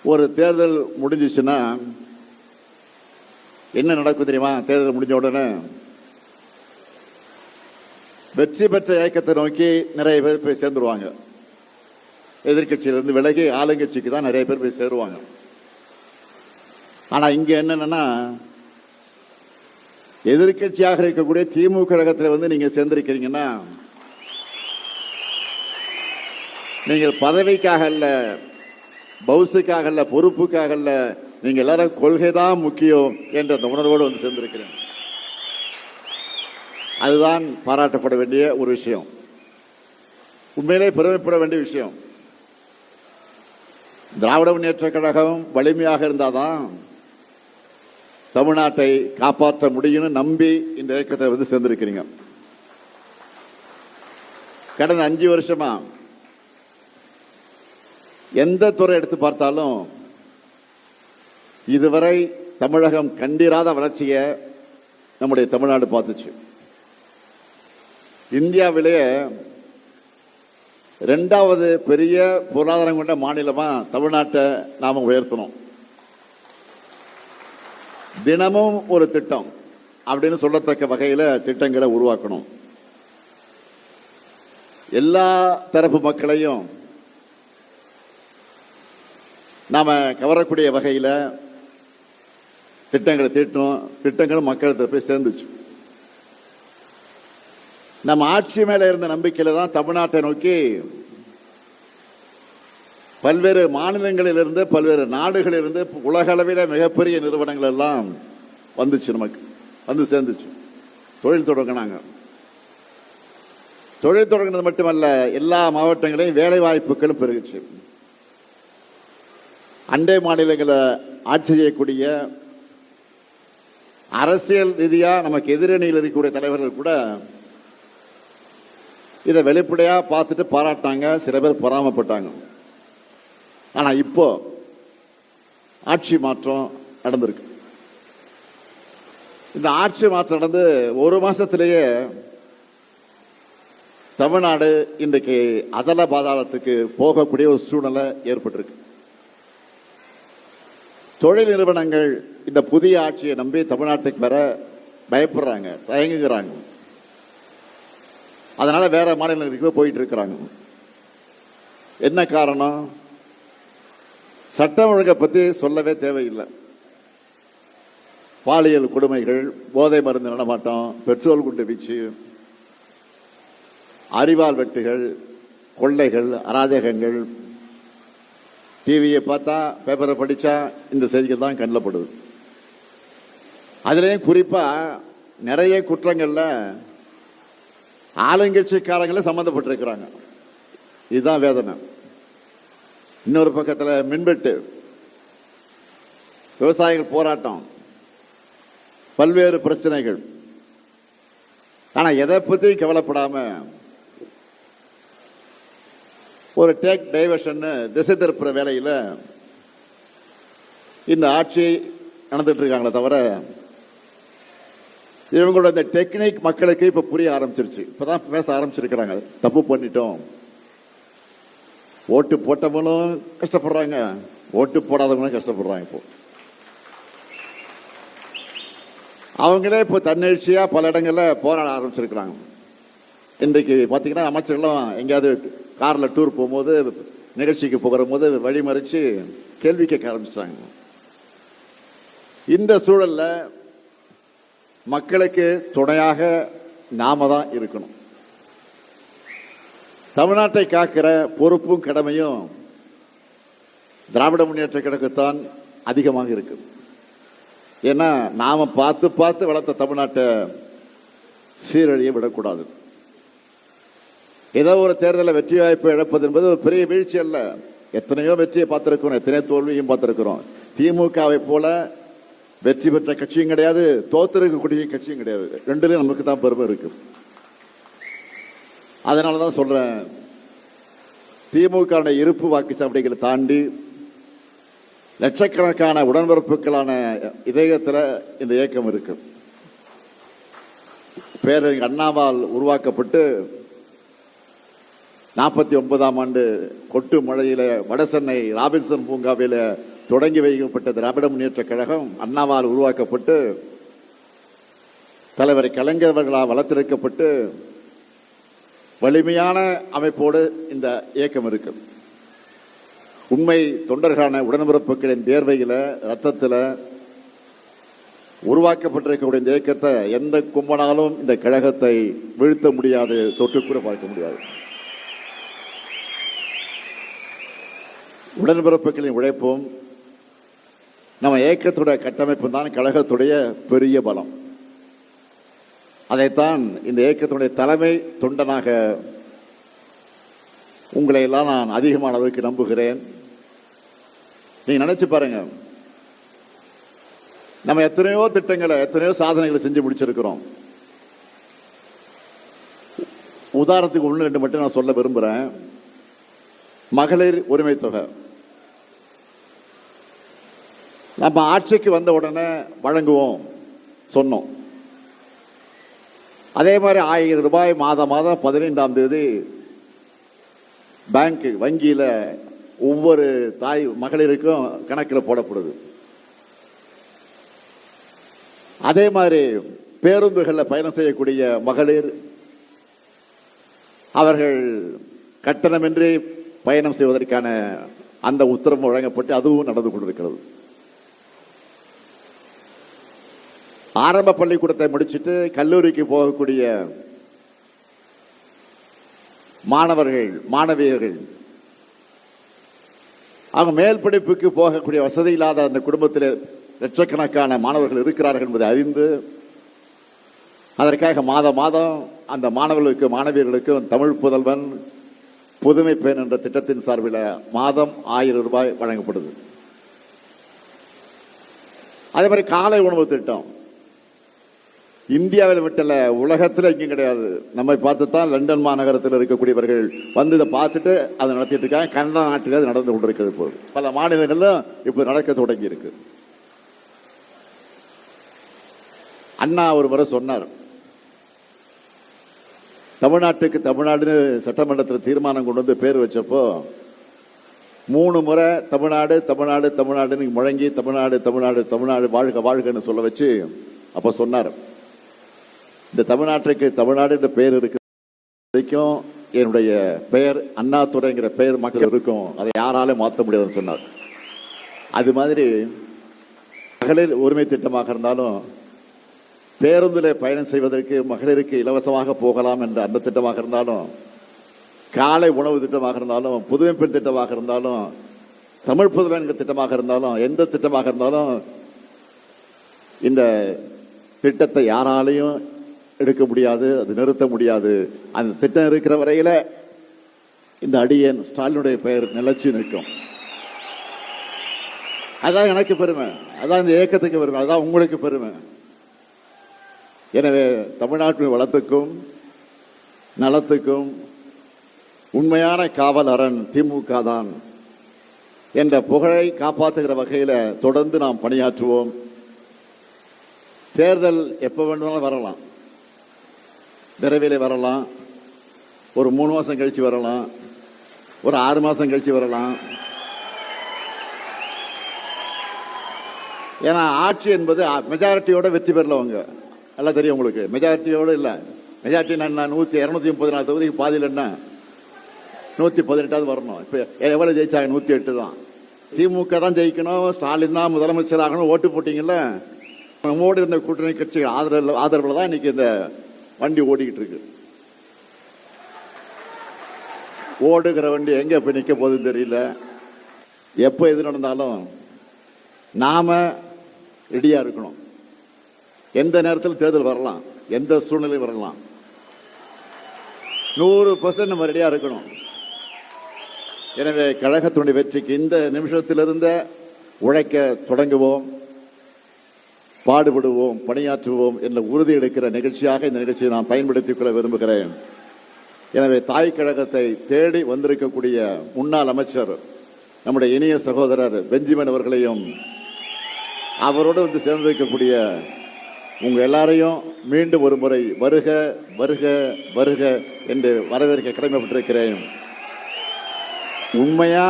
ஒரு தேர்தல் முடிஞ்சிச்சுன்னா என்ன நடக்கும் தெரியுமா? தேர்தல் முடிஞ்ச உடனே வெற்றி பெற்ற இயக்கத்தை நோக்கி நிறைய பேர் போய் சேர்ந்துருவாங்க. எதிர்கட்சியிலிருந்து விலகி ஆளுங்கட்சிக்கு தான் நிறைய பேர் போய் சேருவாங்க. ஆனா இங்க என்னன்னா, எதிர்கட்சியாக இருக்கக்கூடிய திமுக கழகத்தில் நீங்க சேர்ந்திருக்கிறீங்கன்னா, நீங்கள் பதவிக்காக அல்ல, பவுசுக்காக அல்ல, பொறுப்புக்காக அல்ல, நீங்க எல்லாரும் கொள்கை தான் முக்கியம் என்ற அந்த உணர்வோடு சேர்ந்திருக்கிறேன். அதுதான் பாராட்டப்பட வேண்டிய ஒரு விஷயம், உண்மையிலே பெருமைப்பட வேண்டிய விஷயம். திராவிட முன்னேற்ற கழகம் வலிமையாக இருந்தாதான் தமிழ்நாட்டை காப்பாற்ற முடியும்னு நம்பி இந்த இயக்கத்தை சேர்ந்திருக்கிறீங்க. கடந்த 5 வருஷமா எந்த துறை எடுத்து பார்த்தாலும் இதுவரை தமிழகம் கண்டிராத வளர்ச்சியை நம்முடைய தமிழ்நாடு பார்த்துச்சு. இந்தியாவிலேயே 2வது பெரிய பொருளாதாரம் கொண்ட மாநிலமா தமிழ்நாட்டை நாம உயர்த்தணும். தினமும் ஒரு திட்டம் அப்படின்னு சொல்லத்தக்க வகையில் திட்டங்களை உருவாக்கணும். எல்லா தரப்பு மக்களையும் நாம கவரக்கூடிய வகையில் திட்டங்களை தீட்டணும். திட்டங்களும் மக்கள் போய் சேர்ந்துச்சு. நம்ம ஆட்சி மேல இருந்த நம்பிக்கையில தான் தமிழ்நாட்டை நோக்கி பல்வேறு மாநிலங்களிலிருந்து, பல்வேறு நாடுகளிலிருந்து, உலக அளவில் மிகப்பெரிய நிறுவனங்கள் எல்லாம் வந்துச்சு, நமக்கு சேர்ந்துச்சு. தொழில் தொடங்கினாங்க. தொழில் தொடங்கினது மட்டுமல்ல, எல்லா மாவட்டங்களையும் வேலை வாய்ப்புகளும் பெருகுச்சு. அண்டை மாநிலங்களை ஆட்சி செய்யக்கூடிய அரசியல் ரீதியா நமக்கு எதிரணியில் இருக்கக்கூடிய தலைவர்கள் கூட இதை வெளிப்படையா பார்த்துட்டு பாராட்டாங்க, சில பேர் பொறாமப்பட்டாங்க. ஆனா இப்போ ஆட்சி மாற்றம் நடந்திருக்கு. இந்த ஆட்சி மாற்றம் நடந்து 1 மாசத்திலேயே தமிழ்நாடு இன்றைக்கு அதல பாதாளத்துக்கு போகக்கூடிய ஒரு சூழ்நிலை ஏற்பட்டிருக்கு. தொழில் நிறுவனங்கள் இந்த புதிய ஆட்சியை நம்பி தமிழ்நாட்டுக்கு வர பயப்படுறாங்க, தயங்குகிறாங்க. அதனால வேற மாநிலங்களுக்கு போயிட்டு இருக்கிறாங்க. என்ன காரணம்? சட்டம் ஒழுங்கை பத்தி சொல்லவே தேவையில்லை. பாலியல் கொடுமைகள், போதை மருந்து நடமாட்டம், பெட்ரோல் குண்டு வீச்சு, அரிவாள் வெட்டுகள், கொள்ளைகள், அராஜகங்கள், டிவியை பார்த்தா, பேப்பரை படிச்சா இந்த செய்திகள் தான் கண்ணில் படுது. அதுலேயும் குறிப்பா நிறைய குற்றங்கள்ல ஆளுங்கட்சிக்காரங்களே சம்பந்தப்பட்டிருக்கிறாங்க. இதுதான் வேதனை. இன்னொரு பக்கத்தில் மின்வெட்டு, விவசாயிகள் போராட்டம், பல்வேறு பிரச்சனைகள். ஆனா எதை பத்தியும் கவலைப்படாம ஒரு டேக் டைவர்ஷன், திசை திருப்புற வேலையில் இந்த ஆட்சி நடந்துட்டு இருக்காங்களே தவிர, இவங்களோட இந்த டெக்னிக் மக்களுக்கு இப்ப புரிய ஆரம்பிச்சிருச்சு. இப்பதான் பேச ஆரம்பிச்சிருக்கிறாங்க, தப்பு பண்ணிட்டோம். ஓட்டு போட்டவங்களும் கஷ்டப்படுறாங்க, ஓட்டு போடாதவங்களும் கஷ்டப்படுறாங்க. இப்போ அவங்களே இப்போ தன்னெழுச்சியா பல இடங்கள்ல போராட ஆரம்பிச்சிருக்கிறாங்க. இன்றைக்கு பாத்தீங்கன்னா அமைச்சர்களும் எங்கேயாவது கார்ல டூர் போகும்போது, நிகழ்ச்சிக்கு போகிற போது வழிமறிச்சு கேள்வி கேட்க ஆரம்பிச்சிட்டாங்க. இந்த சூழல்ல மக்களுக்கு துணையாக நாம தான் இருக்கணும். தமிழ்நாட்டை காக்கிற பொறுப்பும் கடமையும் திராவிட முன்னேற்ற கழகத்தான் அதிகமாக இருக்கு. ஏன்னா நாம பார்த்து பார்த்து வளர்த்த தமிழ்நாட்டை சீரழிய விடக்கூடாது. ஏதோ ஒரு தேர்தலில் வெற்றி வாய்ப்பை இழப்பது என்பது ஒரு பெரிய வீழ்ச்சி அல்ல. எத்தனையோ வெற்றியை பார்த்திருக்கிறோம், எத்தனையோ தோல்வியும் பார்த்திருக்கிறோம். திமுகவை போல வெற்றி பெற்ற கட்சியும் கிடையாது, தோத்திருக்கக்கூடிய கட்சியும் கிடையாது. ரெண்டுலயும் நமக்கு தான் பெருமை இருக்கு. அதனாலதான் சொல்றேன், திமுக இருப்பு வாக்குச்சாவடிகளை தாண்டி லட்சக்கணக்கான உடன்பிறப்புகளான இதயத்தில் இந்த இயக்கம் இருக்கு. பேரறிஞர் அண்ணாவால் உருவாக்கப்பட்டு 49ஆம் ஆண்டு கொட்டு மழையில வடசென்னை ராபின்சன் பூங்காவில தொடங்கி வைக்கப்பட்ட திராவிட முன்னேற்ற கழகம் அண்ணாவால் உருவாக்கப்பட்டு தலைவர் கலைஞர் அவர்களால் வளர்த்தெடுக்கப்பட்டு வலிமையான அமைப்போடு இந்த இயக்கம் இருக்கு. உண்மை தொண்டர்களான உடன்பிறப்புகளின் தேர்வையில ரத்தத்தில் உருவாக்கப்பட்டிருக்கக்கூடிய இந்த இயக்கத்தை எந்த கும்பனாலும் இந்த கழகத்தை வீழ்த்த முடியாது, தொட்டு கூட பார்க்க முடியாது. உடன்பிறப்புகளின் உழைப்பும் நம்ம இயக்கத்துடைய கட்டமைப்பு தான் கழகத்துடைய பெரிய பலம். அதைத்தான் இந்த இயக்கத்துடைய தலைமை தொண்டனாக உங்களை எல்லாம் நான் அதிகமான அளவுக்கு நம்புகிறேன். நீங்க நினைச்சு பாருங்க, நம்ம எத்தனையோ திட்டங்களை எத்தனையோ சாதனைகளை செஞ்சு முடிச்சிருக்கிறோம். உதாரணத்துக்கு 1-2 மட்டும் நான் சொல்ல விரும்புறேன். மகளிர் உரிமை தொகை நம்ம ஆட்சிக்கு வந்த உடனே வழங்குவோம் சொன்னோம். அதே மாதிரி 1000 ரூபாய் மாதம் 15ஆம் தேதி பேங்க் வங்கியில் ஒவ்வொரு தாய் மகளிருக்கும் கணக்கில் போடப்படுது. அதே மாதிரி பேருந்துகளில் பயணம் செய்யக்கூடிய மகளிர் அவர்கள் கட்டணமின்றி பயணம் செய்வதற்கான அந்த உத்தரவு வழங்கப்பட்டு அதுவும் நடந்து கொண்டிருக்கிறது. ஆரம்ப பள்ளிக்கூடத்தை முடிச்சுட்டு கல்லூரிக்கு போகக்கூடிய மாணவர்கள் மாணவியர்கள் அவங்க மேல் படிப்புக்கு போகக்கூடிய வசதி இல்லாத அந்த குடும்பத்தில் லட்சக்கணக்கான மாணவர்கள் இருக்கிறார்கள் என்பதை அறிந்து அதற்காக மாதம் அந்த மாணவர்களுக்கு மாணவியர்களுக்கு தமிழ் புதல்வன் புதுமை பெண் என்ற திட்டத்தின் சார்பில் மாதம் 1000 ரூபாய் வழங்கப்படுது. அதே மாதிரி காலை உணவு திட்டம் இந்தியாவில் விட்டல, உலகத்தில் எங்கேயும் கிடையாது. நம்மை பார்த்து தான் லண்டன் மாநகரத்தில் இருக்கக்கூடியவர்கள் வந்து இதை பார்த்துட்டு அதை நடத்திட்டு இருக்காங்க. கனடா நாட்டில் அது நடந்து கொண்டிருக்கிறது. போது பல மாநிலங்களும் இப்போ நடக்க தொடங்கி இருக்கு. அண்ணா ஒரு முறை சொன்னார், தமிழ்நாடு சட்டமன்றத்தில் தீர்மானம் கொண்டு வந்து பேர் வச்சப்போ 3 முறை தமிழ்நாடு முழங்கி தமிழ்நாடு வாழ்க வாழ்கன்னு சொல்ல வச்சு அப்ப சொன்னார், இந்த தமிழ்நாட்டுக்கு தமிழ்நாடு என்ற பெயர் இருக்கு வரைக்கும் என்னுடைய பெயர் அண்ணாதுரைங்கிற பெயர் மக்கள் இருக்கும், அதை யாராலும் மாற்ற முடியாதுன்னு சொன்னார். அது மாதிரி மகளிர் உரிமை திட்டமாக இருந்தாலும் பேருந்தில் பயணம் செய்வதற்கு மகளிருக்கு இலவசமாக போகலாம் என்ற அந்த திட்டமாக இருந்தாலும், காலை உணவு திட்டமாக இருந்தாலும், புதுமை பெண் திட்டமாக இருந்தாலும், தமிழ் புதுமை திட்டமாக இருந்தாலும், எந்த திட்டமாக இருந்தாலும் இந்த திட்டத்தை யாராலையும் எடுக்க முடியாது, அது நிறுத்த முடியாது. அந்த திட்டம் இருக்கிற வரையில இந்த அடியேன் ஸ்டாலினுடைய பெயர் நிலைச்சு நிற்கும். அதான் எனக்கு பெருமை, அதான் இந்த இயக்கத்துக்கு பெருமை, அதான் உங்களுக்கு பெருமை. எனவே தமிழ்நாட்டின் வளத்துக்கும் நலத்துக்கும் உண்மையான காவல் அரண் திமுக தான் என்ற புகழை காப்பாற்றுகிற வகையில் தொடர்ந்து நாம் பணியாற்றுவோம். தேர்தல் எப்போ வேண்டுமானாலும் வரலாம், விரைவில் வரலாம், ஒரு 3 மாசம் கழிச்சு வரலாம், ஒரு 6 மாசம் கழிச்சு வரலாம். ஏன்னா ஆட்சி என்பது மெஜாரிட்டியோட வெற்றி பெறலவங்க எல்லாம் தெரியும் உங்களுக்கு. மெஜாரிட்டியோடு இல்லை, மெஜாரிட்டி நான் 234 தொகுதிக்கு பாதியில் என்ன 118 வரணும். இப்போ எவ்வளவு ஜெயிச்சாங்க? 108 தான். திமுக தான் ஜெயிக்கணும், ஸ்டாலின் தான் முதலமைச்சர் ஆகணும் ஓட்டு போட்டீங்கல்ல. நம்மோடு இருந்த கூட்டணி கட்சி ஆதரவுல தான் இன்னைக்கு இந்த வண்டி ஓடிக்கிட்டு இருக்கு. ஓடுகிற வண்டி எங்க போய் நிற்க போகுதுன்னு தெரியல. எப்போ எது நடந்தாலும் நாம ரெடியா இருக்கணும். எந்த நேரத்தில் தேர்தல் வரலாம், எந்த சூழ்நிலை வரலாம். 100% நம்ம ரெடியா இருக்கணும். எனவே கழகத்தினுடைய வெற்றிக்கு இந்த நிமிஷத்திலிருந்து உழைக்க தொடங்குவோம், பாடுபடுவோம், பணியாற்றுவோம் என்ற உறுதி எடுக்கிற நிகழ்ச்சியாக இந்த நிகழ்ச்சியை நான் பயன்படுத்திக் கொள்ள விரும்புகிறேன். எனவே தாய் கழகத்தை தேடி வந்திருக்கக்கூடிய முன்னாள் அமைச்சர் நம்முடைய இனிய சகோதரர் பெஞ்சமின் அவர்களையும் அவரோடு வந்து சேர்ந்திருக்கக்கூடிய உங்க எல்லாரையும் மீண்டும் ஒரு முறை வருக வருக வருக என்று வரவேற்க கடமைப்பட்டிருக்கிறேன். உண்மையா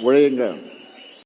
உழையுங்க.